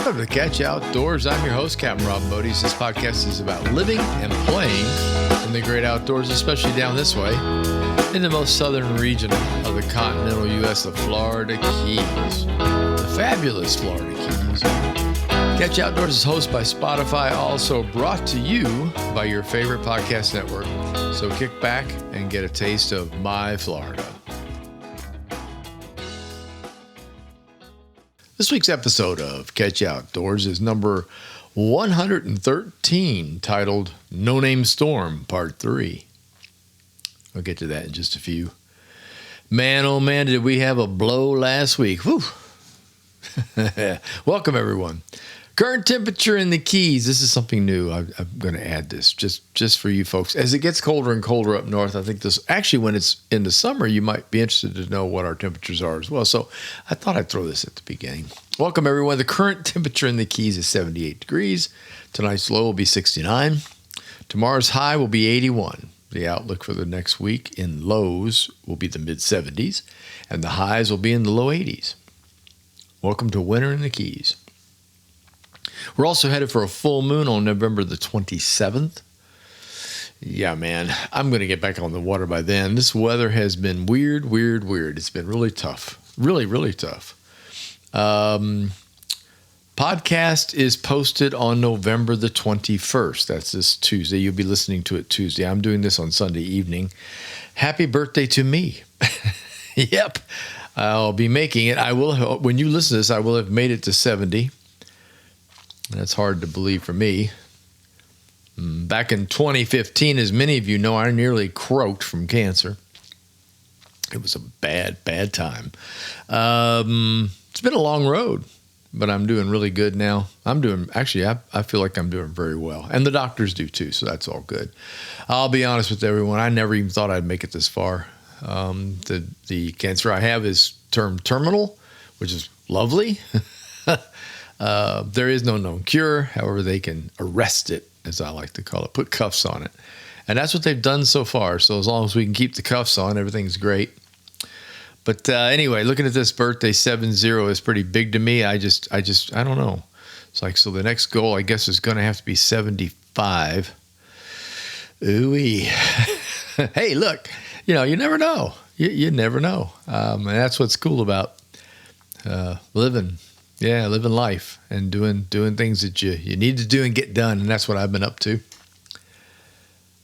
Welcome to Catch Outdoors. I'm your host, Captain Rob Bodies. This podcast is about living and playing in the great outdoors, especially down this way in the most southern region of the continental U.S., the Florida Keys, the fabulous Florida Keys. Catch Outdoors is hosted by Spotify, also brought to you by your favorite podcast network. So kick back and get a taste of my Florida. This week's episode of Catch Outdoors is number 113, titled No Name Storm, Part 3. I'll get to that in just a few. Man, oh man, did we have a blow last week. Whew. Welcome, everyone. Current temperature in the Keys. This is something new. I'm going to add this just for you folks. As it gets colder and colder up north, I think this, actually when it's in the summer, you might be interested to know what our temperatures are as well. So I thought I'd throw this at the beginning. Welcome, everyone. The current temperature in the Keys is 78 degrees. Tonight's low will be 69. Tomorrow's high will be 81. The outlook for the next week in lows will be the mid-70s, and the highs will be in the low 80s. Welcome to winter in the Keys. We're also headed for a full moon on November the 27th. Yeah, man, I'm going to get back on the water by then. This weather has been weird. It's been really tough. Really tough. Podcast is posted on November the 21st. That's this Tuesday. You'll be listening to it Tuesday. I'm doing this on Sunday evening. Happy birthday to me. Yep. I'll be making it. I will, when you listen to this, I will have made it to 70. That's hard to believe for me. Back in 2015, as many of you know, I nearly croaked from cancer. It was a bad time. It's been a long road, but I'm doing really good now. I feel like I'm doing very well. And the doctors do too, so that's all good. I'll be honest with everyone. I never even thought I'd make it this far. The cancer I have is termed terminal, which is lovely. There is no known cure. However, they can arrest it, as I like to call it, put cuffs on it. And that's what they've done so far. So as long as we can keep the cuffs on, everything's great. But anyway, looking at this birthday, 70 is pretty big to me. I don't know. It's like, so the next goal, I guess, is going to have to be 75. Ooh-wee. Hey, look, you never know. You never know. And that's what's cool about living. Yeah, living life and doing things that you need to do and get done, and that's what I've been up to.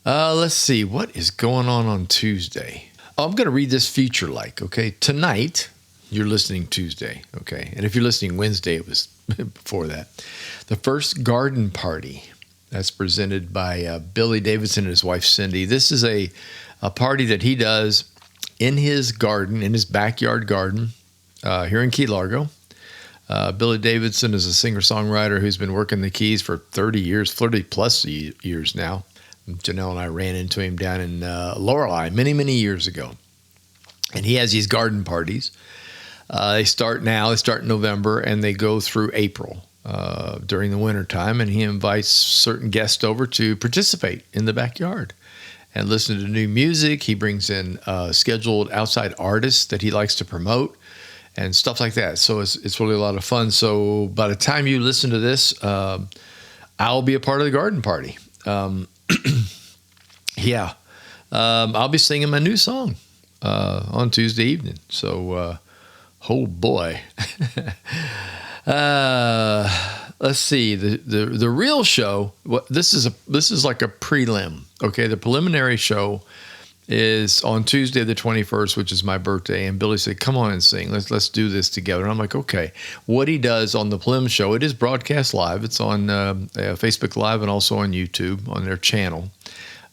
Let's see, what is going on Tuesday? Oh, I'm going to read this feature okay? Tonight, you're listening Tuesday, okay? And if you're listening Wednesday, it was before that. The first garden party that's presented by Billy Davidson and his wife, Cindy. This is a party that he does in his garden, in his backyard garden here in Key Largo. Billy Davidson is a singer-songwriter who's been working the Keys for 30 plus years now. Janelle and I ran into him down in Lorelei many years ago. And he has these garden parties. They start in November, and they go through April during the wintertime. And he invites certain guests over to participate in the backyard and listen to new music. He brings in scheduled outside artists that he likes to promote and stuff like that. So it's really a lot of fun. So by the time you listen to this, I'll be a part of the garden party. Yeah. I'll be singing my new song on Tuesday evening. So, oh boy. Let's see. The real show, this is like a prelim. Okay, the preliminary show is on Tuesday the 21st, which is my birthday, and Billy said, come on and sing. Let's do this together. And I'm like, okay. What he does on the prelim show, it is broadcast live. It's on Facebook Live and also on YouTube on their channel.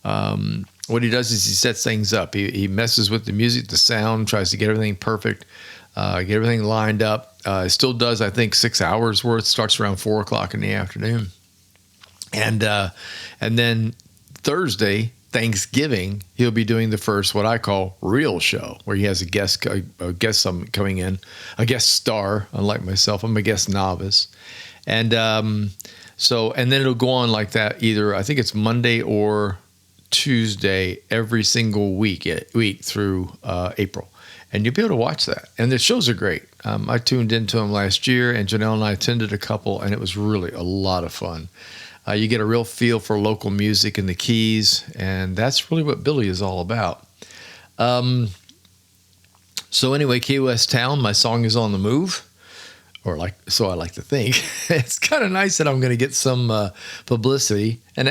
What he does is he sets things up. He messes with the music, the sound, tries to get everything perfect, get everything lined up. Still does, I think, 6 hours worth. Starts around 4 o'clock in the afternoon. And then Thursday, Thanksgiving, he'll be doing the first, what I call real show, where he has a guest coming in, a guest star, unlike myself. I'm a guest novice. And then it'll go on like that either, I think it's Monday or Tuesday every single week through April. And you'll be able to watch that. And the shows are great. I tuned into them last year, and Janelle and I attended a couple, and it was really a lot of fun. You get a real feel for local music in the Keys, and that's really what Billy is all about. So anyway, Key West Town, my song is on the move, so I like to think. It's kind of nice that I'm going to get some publicity, and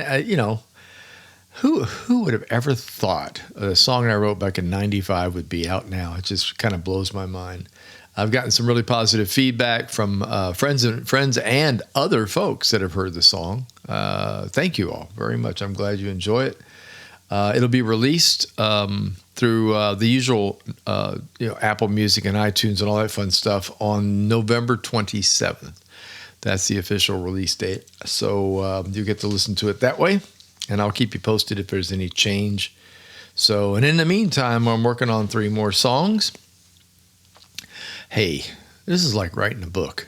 who would have ever thought a song I wrote back in '95 would be out now? It just kind of blows my mind. I've gotten some really positive feedback from friends and other folks that have heard the song. Thank you all very much. I'm glad you enjoy it. It'll be released through the usual, Apple Music and iTunes and all that fun stuff on November 27th. That's the official release date. So you get to listen to it that way, and I'll keep you posted if there's any change. So, and in the meantime, I'm working on 3 more songs. Hey, this is like writing a book.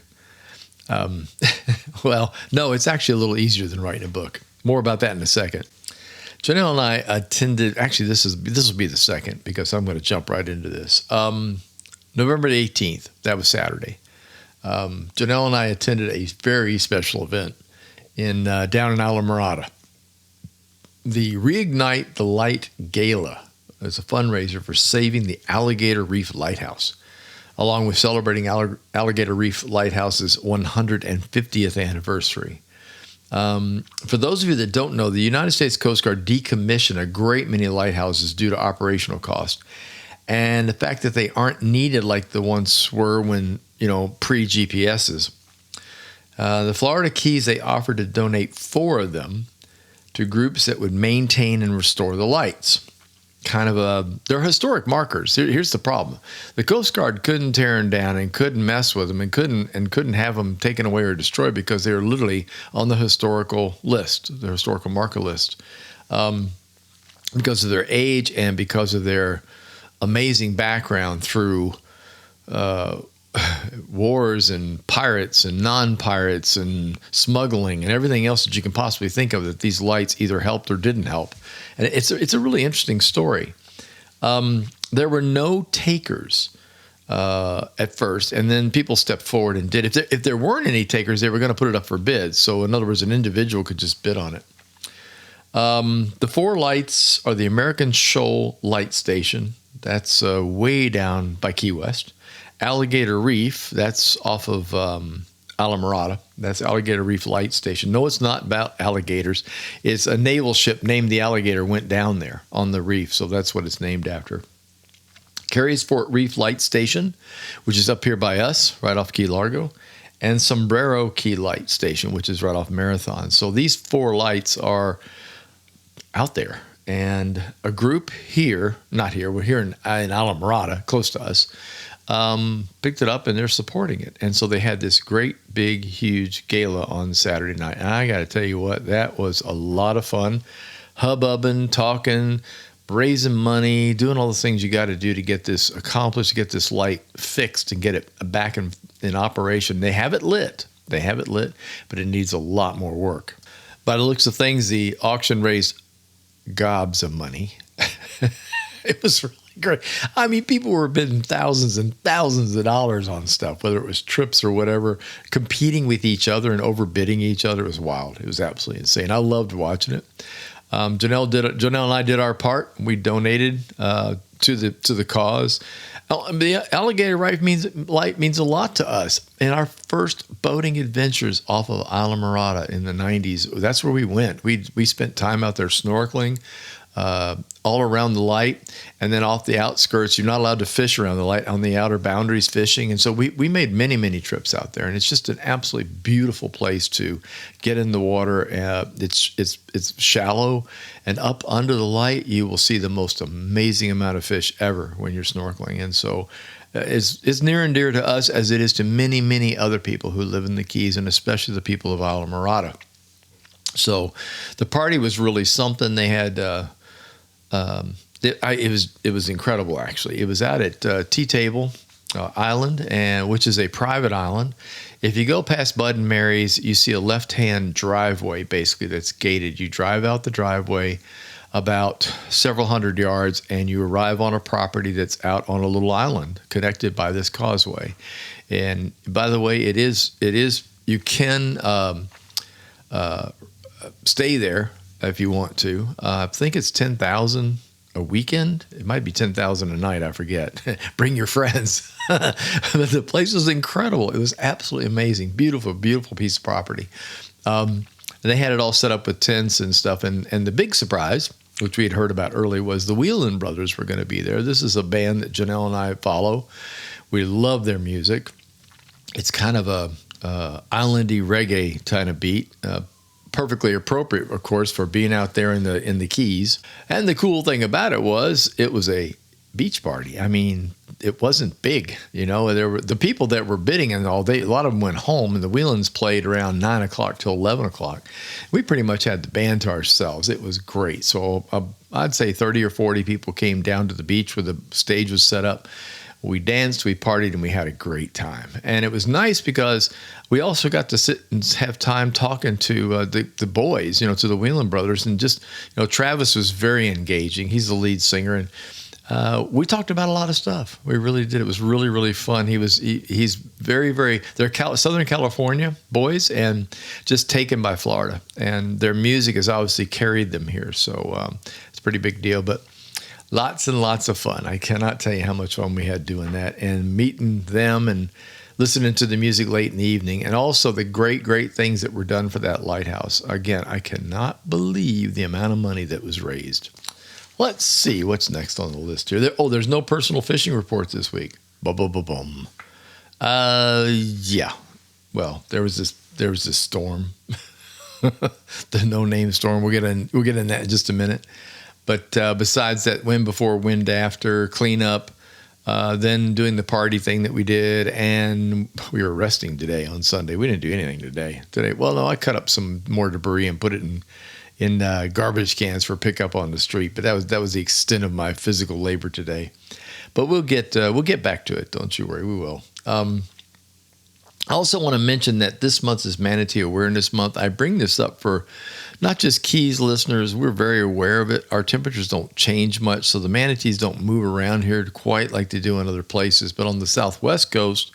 Well, no, it's actually a little easier than writing a book. More about that in a second. Janelle and I attended, actually this will be the second because I'm going to jump right into this. November the 18th, that was Saturday. Janelle and I attended a very special event down in Islamorada. The Reignite the Light Gala is a fundraiser for saving the Alligator Reef Lighthouse, along with celebrating Alligator Reef Lighthouse's 150th anniversary. For those of you that don't know, the United States Coast Guard decommissioned a great many lighthouses due to operational cost, and the fact that they aren't needed like the ones were when, pre-GPSs. The Florida Keys, they offered to donate 4 of them to groups that would maintain and restore the lights. They're historic markers. Here's the problem. The Coast Guard couldn't tear them down and couldn't mess with them and couldn't have them taken away or destroyed because they were literally on the historical list, the historical marker list, because of their age and because of their amazing background through wars and pirates and non-pirates and smuggling and everything else that you can possibly think of that these lights either helped or didn't help. And it's a really interesting story. There were no takers at first, and then people stepped forward and did. If there weren't any takers, they were going to put it up for bid. So in other words, an individual could just bid on it. The 4 lights are the American Shoal Light Station. That's way down by Key West. Alligator Reef, that's off of Islamorada. That's Alligator Reef Light Station. No, it's not about alligators. It's a naval ship named the Alligator went down there on the reef, so that's what it's named after. Carriesfort Reef Light Station, which is up here by us, right off Key Largo, and Sombrero Key Light Station, which is right off Marathon. So these 4 lights are out there. And a group here, not here, we're here in Islamorada, close to us, picked it up and they're supporting it. And so they had this great, big, huge gala on Saturday night. And I got to tell you what, that was a lot of fun. Hubbubbing, talking, raising money, doing all the things you got to do to get this accomplished, to get this light fixed and get it back in operation. They have it lit, but it needs a lot more work. By the looks of things, the auction raised gobs of money. It was really great. I mean, people were bidding thousands and thousands of dollars on stuff, whether it was trips or whatever, competing with each other and overbidding each other. It was wild. It was absolutely insane. I loved watching it. Janelle and I did our part. We donated to the cause. The Alligator Light means a lot to us. In our first boating adventures off of Islamorada in the 90s, that's where we went. We spent time out there snorkeling all around the light, and then off the outskirts. You're not allowed to fish around the light on the outer boundaries fishing. And so we made many, many trips out there, and it's just an absolutely beautiful place to get in the water. It's shallow, and up under the light, you will see the most amazing amount of fish ever when you're snorkeling. And so it's near and dear to us as it is to many, many other people who live in the Keys, and especially the people of Islamorada. So the party was really something. They had it was incredible, actually. It was out at Tea Table Island, which is a private island. If you go past Bud and Mary's, you see a left-hand driveway, basically, that's gated. You drive out the driveway. about several hundred yards, and you arrive on a property that's out on a little island connected by this causeway. And by the way, it is you can stay there if you want to. I think it's 10,000 a weekend. It might be 10,000 a night. I forget. Bring your friends. But the place was incredible. It was absolutely amazing. Beautiful, beautiful piece of property. They had it all set up with tents and stuff. And the big surprise, which we had heard about early, was the Whelan Brothers were going to be there. This is a band that Janelle and I follow. We love their music. It's kind of a islandy reggae kind of beat. Perfectly appropriate, of course, for being out there in the Keys. And the cool thing about it was a beach party. I mean, it wasn't big, There were the people that were bidding and all day. A lot of them went home, and the Whelans played around 9 o'clock till 11 o'clock. We pretty much had the band to ourselves. It was great. So I'd say 30 or 40 people came down to the beach where the stage was set up. We danced, we partied, and we had a great time. And it was nice because we also got to sit and have time talking to the boys, to the Whelan Brothers. And just, Travis was very engaging. He's the lead singer. And we talked about a lot of stuff. We really did. It was really, really fun. He's very, very, they're Southern California boys and just taken by Florida. And their music has obviously carried them here. So it's a pretty big deal. But lots and lots of fun. I cannot tell you how much fun we had doing that and meeting them and listening to the music late in the evening, and also the great, great things that were done for that lighthouse. Again, I cannot believe the amount of money that was raised. Let's see what's next on the list here. There's no personal fishing reports this week. Boom. Yeah. Well, there was this storm, the no-name storm. We'll get in that in just a minute. But besides that, wind before, wind after, cleanup, then doing the party thing that we did, and we were resting today on Sunday. We didn't do anything today. Well, no, I cut up some more debris and put it in garbage cans for pickup on the street. But that was the extent of my physical labor today. But we'll get back to it. Don't you worry, we will. I also want to mention that this month is Manatee Awareness Month. I bring this up for not just Keys listeners. We're very aware of it. Our temperatures don't change much, so the manatees don't move around here quite like they do in other places. But on the southwest coast,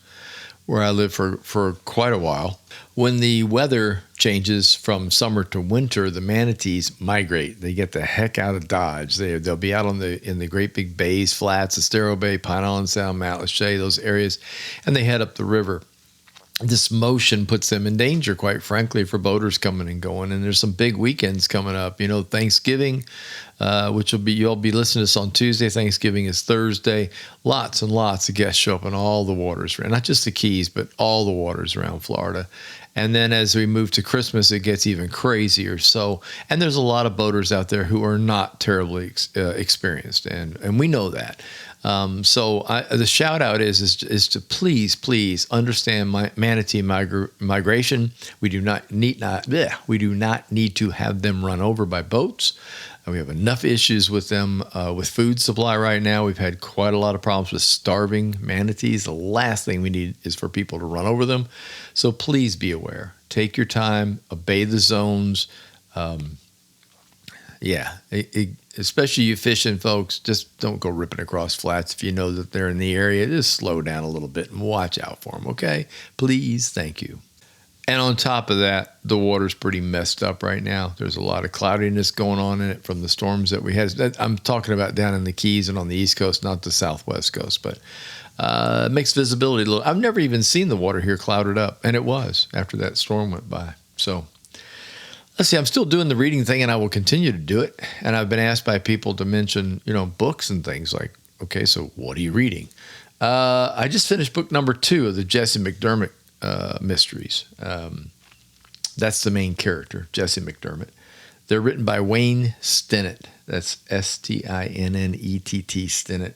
where I lived for quite a while, when the weather changes from summer to winter, the manatees migrate. They get the heck out of Dodge. They'll be out in the great big bays, flats, Estero Bay, Pine Island Sound, Matlacha, those areas, and they head up the river. This motion puts them in danger, quite frankly, for boaters coming and going. And there's some big weekends coming up. Thanksgiving, which you'll be listening to this on Tuesday. Thanksgiving is Thursday. Lots and lots of guests show up in all the waters, not just the Keys, but all the waters around Florida. And then as we move to Christmas, it gets even crazier. And there's a lot of boaters out there who are not terribly experienced, and we know that. The shout out is to please understand manatee migration. We do not need to have them run over by boats. We have enough issues with them with food supply right now. We've had quite a lot of problems with starving manatees. The last thing we need is for people to run over them. So please be aware. Take your time. Obey the zones. Especially you fishing folks, just don't go ripping across flats if you know that they're in the area. Just slow down a little bit and watch out for them, okay? Please, thank you. And on top of that, the water's pretty messed up right now. There's a lot of cloudiness going on in it from the storms that we had. I'm talking about down in the Keys and on the East Coast, not the Southwest Coast, but it makes visibility a little. I've never even seen the water here clouded up, and it was after that storm went by. So let's see, I'm still doing the reading thing, and I will continue to do it. And I've been asked by people to mention, books and things like, okay, so what are you reading? I just finished book number 2 of the Jesse McDermott mysteries. That's the main character, Jesse McDermott. They're written by Wayne Stinnett. That's Stinnett, Stinnett.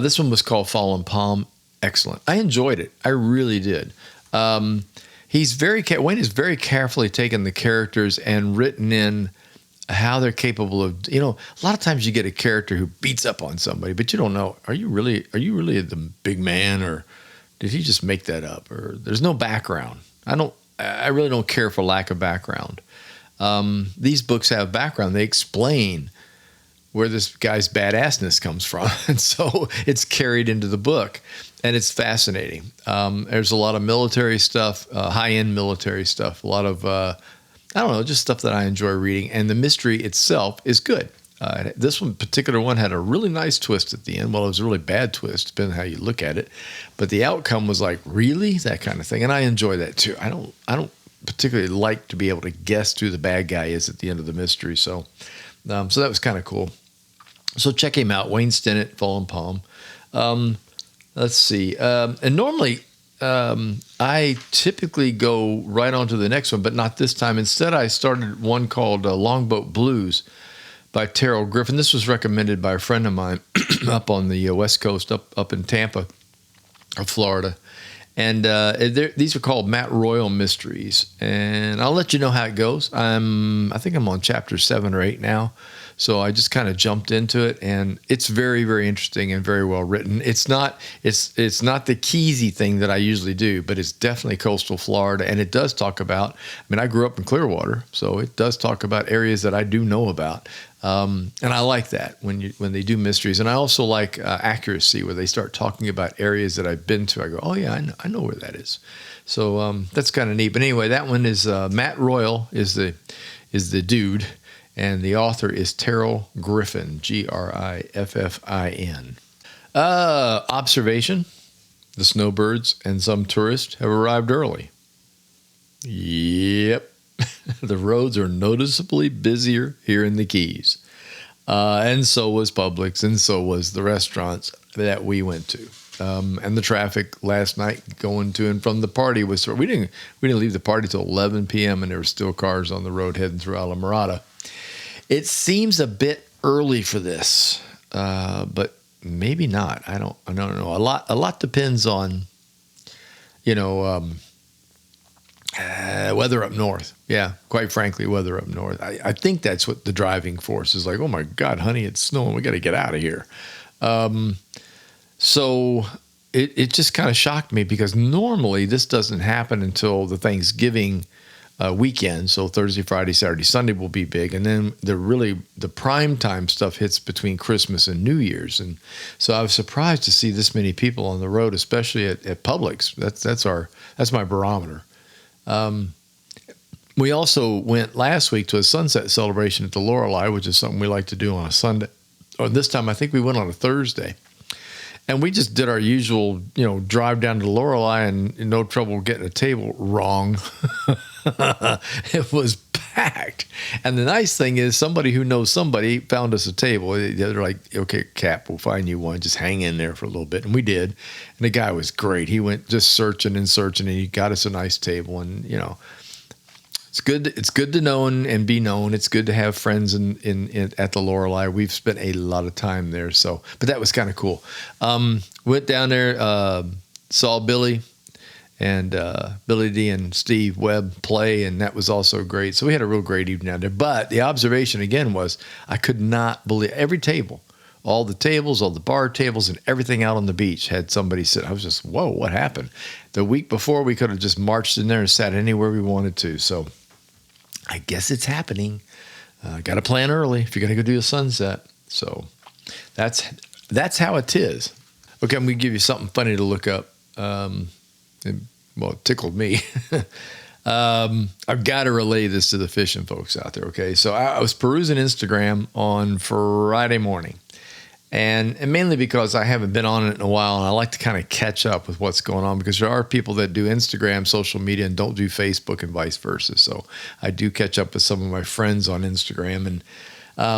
This one was called Fallen Palm. Excellent. I enjoyed it. I really did. Wayne is very carefully taken the characters and written in how they're capable of, a lot of times you get a character who beats up on somebody, but you don't know, are you really the big man, or did he just make that up? Or there's no background. I really don't care for lack of background. These books have background. They explain where this guy's badassness comes from. And so it's carried into the book, and it's fascinating. There's a lot of military stuff, high-end military stuff, a lot of, I don't know, just stuff that I enjoy reading. And the mystery itself is good. This particular one had a really nice twist at the end. Well, it was a really bad twist, depending on how you look at it. But the outcome was like, really? That kind of thing. And I enjoy that too. I don't particularly like to be able to guess who the bad guy is at the end of the mystery. So that was kind of cool. So check him out, Wayne Stinnett, Fallen Palm. Let's see. And normally I typically go right on to the next one, but not this time. Instead, I started one called Longboat Blues by Terrell Griffin. This was recommended by a friend of mine up on the West Coast, up in Tampa, Florida. And these are called Matt Royal Mysteries. And I'll let you know how it goes. I think I'm on chapter 7 or 8 now. So I just kind of jumped into it, and it's very, very interesting and very well written. It's not the Keysy thing that I usually do, but it's definitely coastal Florida, and it does talk about. I mean, I grew up in Clearwater, so it does talk about areas that I do know about, and I like that when they do mysteries. And I also like accuracy, where they start talking about areas that I've been to. I go, oh yeah, I know where that is. So that's kind of neat. But anyway, that one is Matt Royal is the dude. And the author is Terrell Griffin, Griffin. Observation: the snowbirds and some tourists have arrived early. Yep. The roads are noticeably busier here in the Keys. And so was Publix, and so was the restaurants that we went to. And the traffic last night going to and from the party was, we didn't leave the party till 11 p.m. and there were still cars on the road heading through Alamorada. It seems a bit early for this, but maybe not. I don't know. A lot depends on, weather up north. Yeah, quite frankly, weather up north. I think that's what the driving force is like. Oh my God, honey, it's snowing. We got to get out of here. So it just kind of shocked me, because normally this doesn't happen until the Thanksgiving weekend. So Thursday, Friday, Saturday, Sunday will be big. And then the prime time stuff hits between Christmas and New Year's. And so I was surprised to see this many people on the road, especially at Publix. That's my barometer. We also went last week to a sunset celebration at the Lorelei, which is something we like to do on a Sunday. Or this time, I think we went on a Thursday. And we just did our usual, drive down to Lorelei, and no trouble getting a table. Wrong. It was packed. And the nice thing is, somebody who knows somebody found us a table. They're like, okay, Cap, we'll find you one. Just hang in there for a little bit. And we did. And the guy was great. He went just searching, and he got us a nice table. And, it's good to know and be known. It's good to have friends in at the Lorelei. We've spent a lot of time there. So, but that was kind of cool. Went down there, saw Billy and Billy D and Steve Webb play, and that was also great. So we had a real great evening down there. But the observation again was, I could not believe every table, all the tables, all the bar tables, and everything out on the beach had somebody sit. I was just, whoa, what happened? The week before, we could have just marched in there and sat anywhere we wanted to. So I guess it's happening. Got to plan early if you're going to go do a sunset. So that's how it is. Okay, I'm going to give you something funny to look up. It tickled me. I've got to relay this to the fishing folks out there, okay? So I was perusing Instagram on Friday morning, and mainly because I haven't been on it in a while, and I like to kind of catch up with what's going on, because there are people that do Instagram, social media, and don't do Facebook, and vice versa. So I do catch up with some of my friends on Instagram, and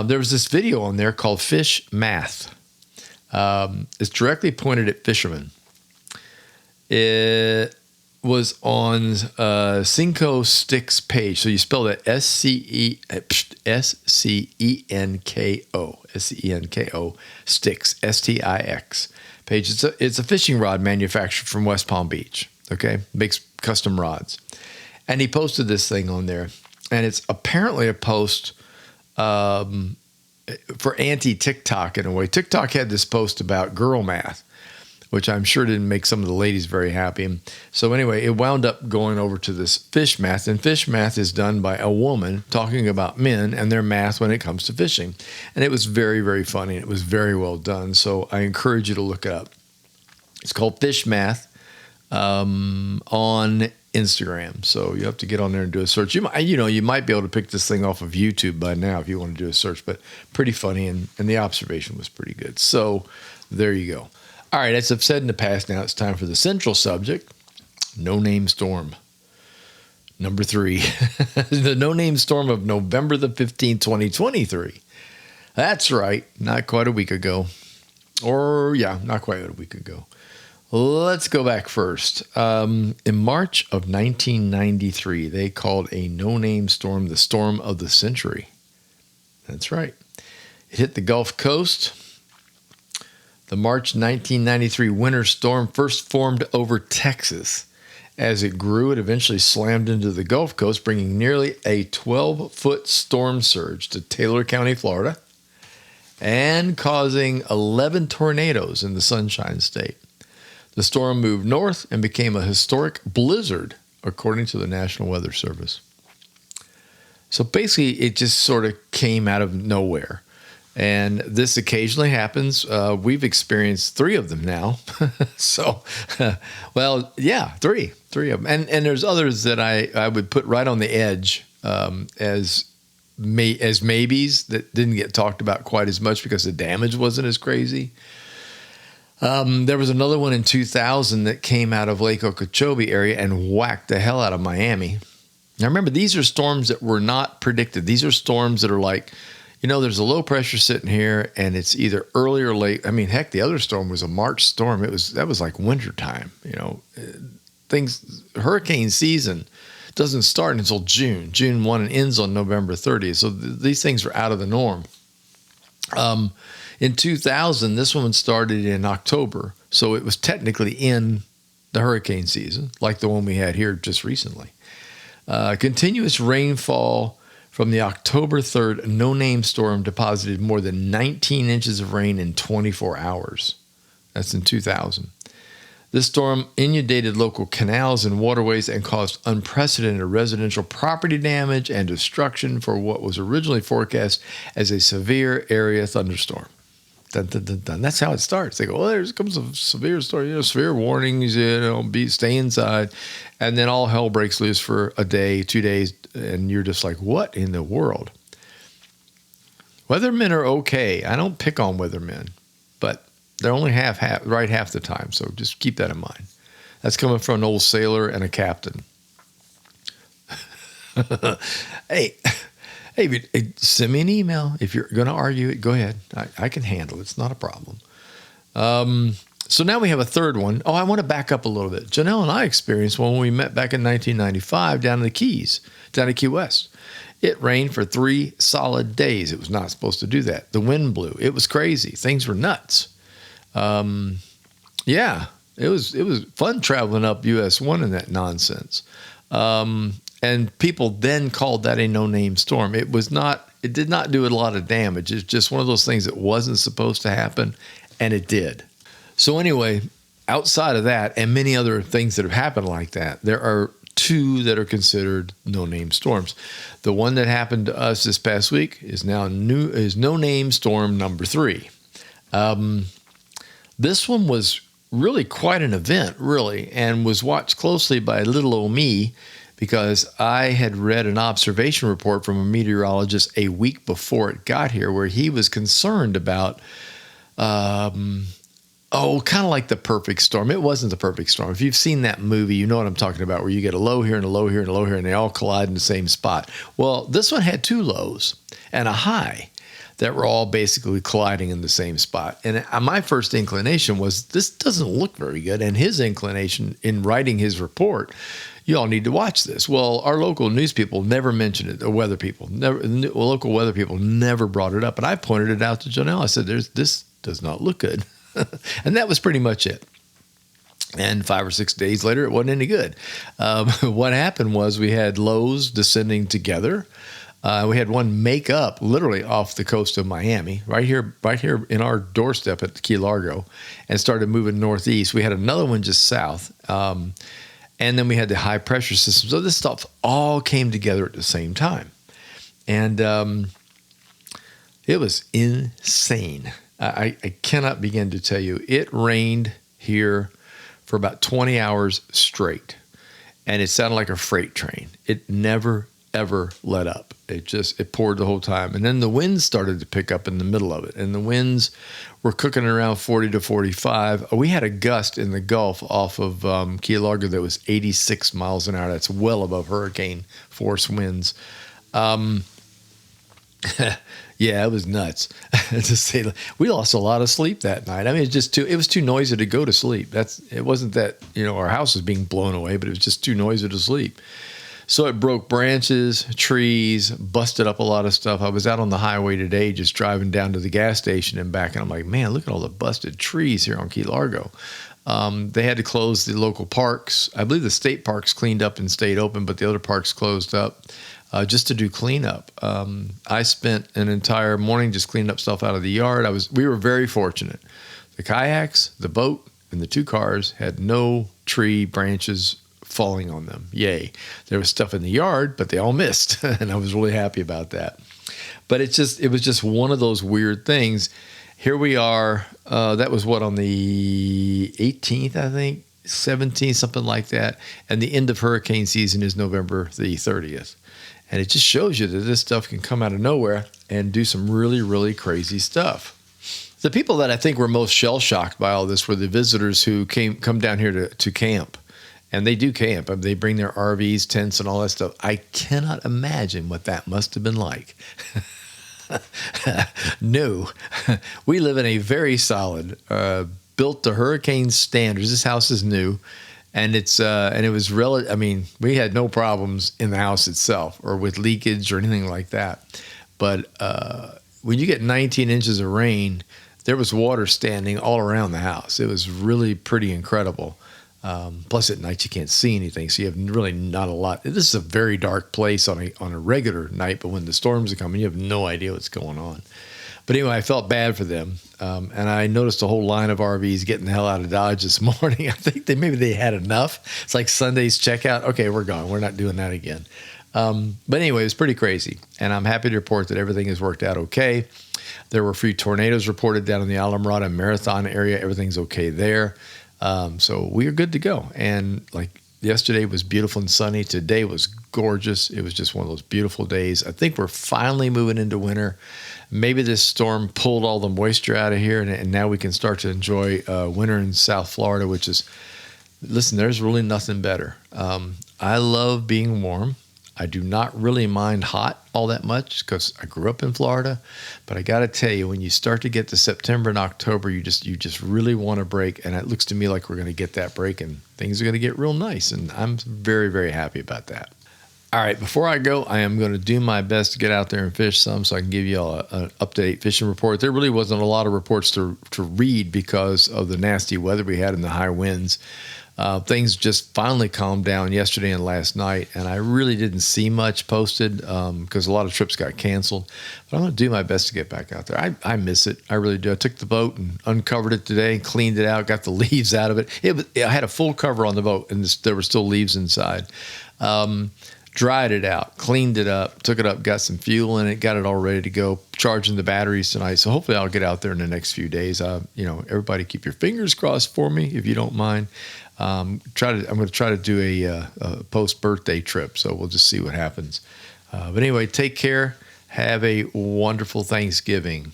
there was this video on there called Fish Math. It's directly pointed at fishermen. It was on Cinco Sticks page. So you spell that SCENKO, Sticks, STIX page. It's a fishing rod manufacturer from West Palm Beach, okay? Makes custom rods. And he posted this thing on there, and it's apparently a post for anti-TikTok in a way. TikTok had this post about girl math, which I'm sure didn't make some of the ladies very happy. And so anyway, it wound up going over to this fish math, and fish math is done by a woman talking about men and their math when it comes to fishing. And it was very, very funny. It was very well done. So I encourage you to look it up. It's called Fish Math on Instagram. So you have to get on there and do a search. You might be able to pick this thing off of YouTube by now if you want to do a search, but pretty funny, and the observation was pretty good. So there you go. All right, as I've said in the past, now it's time for the central subject, no-name storm. Number 3, the no-name storm of November the 15th, 2023. That's right, not quite a week ago. Not quite a week ago. Let's go back first. In March of 1993, they called a no-name storm the storm of the century. That's right. It hit the Gulf Coast. The March 1993 winter storm first formed over Texas. As it grew, it eventually slammed into the Gulf Coast, bringing nearly a 12-foot storm surge to Taylor County, Florida, and causing 11 tornadoes in the Sunshine State. The storm moved north and became a historic blizzard, according to the National Weather Service. So basically, it just sort of came out of nowhere. And this occasionally happens. We've experienced 3 of them now. So, three of them. And there's others that I would put right on the edge as maybes that didn't get talked about quite as much because the damage wasn't as crazy. There was another one in 2000 that came out of Lake Okeechobee area and whacked the hell out of Miami. Now remember, these are storms that were not predicted. These are storms that are like, there's a low pressure sitting here and it's either early or late. I mean, heck, the other storm was a March storm. That was like wintertime, hurricane season doesn't start until June 1 and ends on November 30th. So these things are out of the norm. In 2000, this one started in October, so it was technically in the hurricane season, like the one we had here just recently. Continuous rainfall from the October 3rd no-name storm deposited more than 19 inches of rain in 24 hours. That's in 2000. This storm inundated local canals and waterways and caused unprecedented residential property damage and destruction for what was originally forecast as a severe area thunderstorm. Dun, dun, dun, dun. That's how it starts. They go, well, there comes a severe storm, severe warnings, stay inside. And then all hell breaks loose for a day, 2 days, and you're just like, what in the world? Weathermen are okay. I don't pick on weathermen, but they're only right half the time, so just keep that in mind. That's coming from an old sailor and a captain. Hey, send me an email. If you're going to argue it, go ahead. I can handle it. It's not a problem. So now we have a third one. Oh, I want to back up a little bit. Janelle and I experienced one when we met back in 1995 down in the Keys, down at Key West. It rained for 3 solid days. It was not supposed to do that. The wind blew. It was crazy. Things were nuts. It was fun traveling up US 1 in that nonsense. And people then called that a no-name storm. It did not do a lot of damage. It's just one of those things that wasn't supposed to happen, and it did. So anyway, outside of that and many other things that have happened like that, there are 2 that are considered no-name storms. The one that happened to us this past week is no-name storm number 3. This one was really quite an event, really, and was watched closely by little old me because I had read an observation report from a meteorologist a week before it got here where he was concerned about, kind of like the perfect storm. It wasn't the perfect storm. If you've seen that movie, you know what I'm talking about, where you get a low here and a low here and a low here, and they all collide in the same spot. Well, this one had 2 lows and a high that were all basically colliding in the same spot. And my first inclination was, this doesn't look very good. And his inclination in writing his report, you all need to watch this. Well, our local news people never mentioned it. The weather people, local weather people never brought it up. And I pointed it out to Janelle. I said, this does not look good. And that was pretty much it. And 5 or 6 days later, it wasn't any good. What happened was we had lows descending together. We had one make up literally off the coast of Miami, right here in our doorstep at the Key Largo, and started moving northeast. We had another one just south. And then we had the high pressure system. So this stuff all came together at the same time. And it was insane. I cannot begin to tell you. It rained here for about 20 hours straight. And it sounded like a freight train. It never, ever let up. It poured the whole time. And then the winds started to pick up in the middle of it. And the winds were cooking around 40 to 45. We had a gust in the Gulf off of Key Largo that was 86 miles an hour. That's well above hurricane force winds. Yeah, it was nuts. To say, we lost a lot of sleep that night. I mean, it was too noisy to go to sleep. It wasn't that, our house was being blown away, but it was just too noisy to sleep. So it broke branches, trees, busted up a lot of stuff. I was out on the highway today just driving down to the gas station and back, and I'm like, man, look at all the busted trees here on Key Largo. They had to close the local parks. I believe the state parks cleaned up and stayed open, but the other parks closed up just to do cleanup. I spent an entire morning just cleaning up stuff out of the yard. We were very fortunate. The kayaks, the boat, and the 2 cars had no tree branches falling on them. Yay. There was stuff in the yard, but they all missed. And I was really happy about that. But it was just one of those weird things. Here we are. That was on the 18th, I think, 17th, something like that. And the end of hurricane season is November the 30th. And it just shows you that this stuff can come out of nowhere and do some really, really crazy stuff. The people that I think were most shell-shocked by all this were the visitors who come down here to camp. And they do camp. They bring their RVs, tents, and all that stuff. I cannot imagine what that must have been like. No. We live in a very solid, built to hurricane standards. This house is new. And it was we had no problems in the house itself or with leakage or anything like that. But when you get 19 inches of rain, there was water standing all around the house. It was really pretty incredible. Plus at night you can't see anything, so you have really not a lot. This is a very dark place on a regular night, but when the storms are coming, you have no idea what's going on. But anyway, I felt bad for them, and I noticed a whole line of RVs getting the hell out of Dodge this morning. I think maybe they had enough. It's like Sunday's checkout. Okay, we're gone. We're not doing that again. But anyway, it was pretty crazy, and I'm happy to report that everything has worked out okay. There were a few tornadoes reported down in the Alamorada Marathon area. Everything's okay there. So we are good to go. And like yesterday was beautiful and sunny. Today was gorgeous. It was just one of those beautiful days. I think we're finally moving into winter. Maybe this storm pulled all the moisture out of here, and now we can start to enjoy winter in South Florida, which is, listen, there's really nothing better. I love being warm. I do not really mind hot all that much because I grew up in Florida. But I got to tell you, when you start to get to September and October, you just really want a break. And it looks to me like we're going to get that break and things are going to get real nice. And I'm very, very happy about that. All right, before I go, I am going to do my best to get out there and fish some so I can give you all an up-to-date fishing report. There really wasn't a lot of reports to read because of the nasty weather we had and the high winds. Things just finally calmed down yesterday and last night, and I really didn't see much posted because a lot of trips got canceled. But I'm going to do my best to get back out there. I miss it. I really do. I took the boat and uncovered it today and cleaned it out, got the leaves out of it. I had a full cover on the boat, and there were still leaves inside. Dried it out, cleaned it up, took it up, got some fuel in it, got it all ready to go, charging the batteries tonight. So hopefully I'll get out there in the next few days. Everybody keep your fingers crossed for me if you don't mind. I'm going to try to do a post-birthday trip, so we'll just see what happens. But anyway, take care. Have a wonderful Thanksgiving.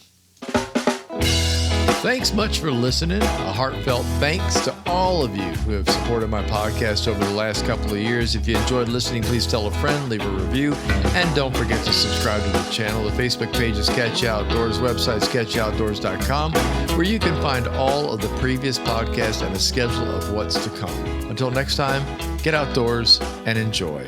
Thanks much for listening. A heartfelt thanks to all of you who have supported my podcast over the last couple of years. If you enjoyed listening, please tell a friend, leave a review, and don't forget to subscribe to the channel. The Facebook page is Catch You Outdoors, website is catchyoutdoors.com, where you can find all of the previous podcasts and a schedule of what's to come. Until next time, get outdoors and enjoy.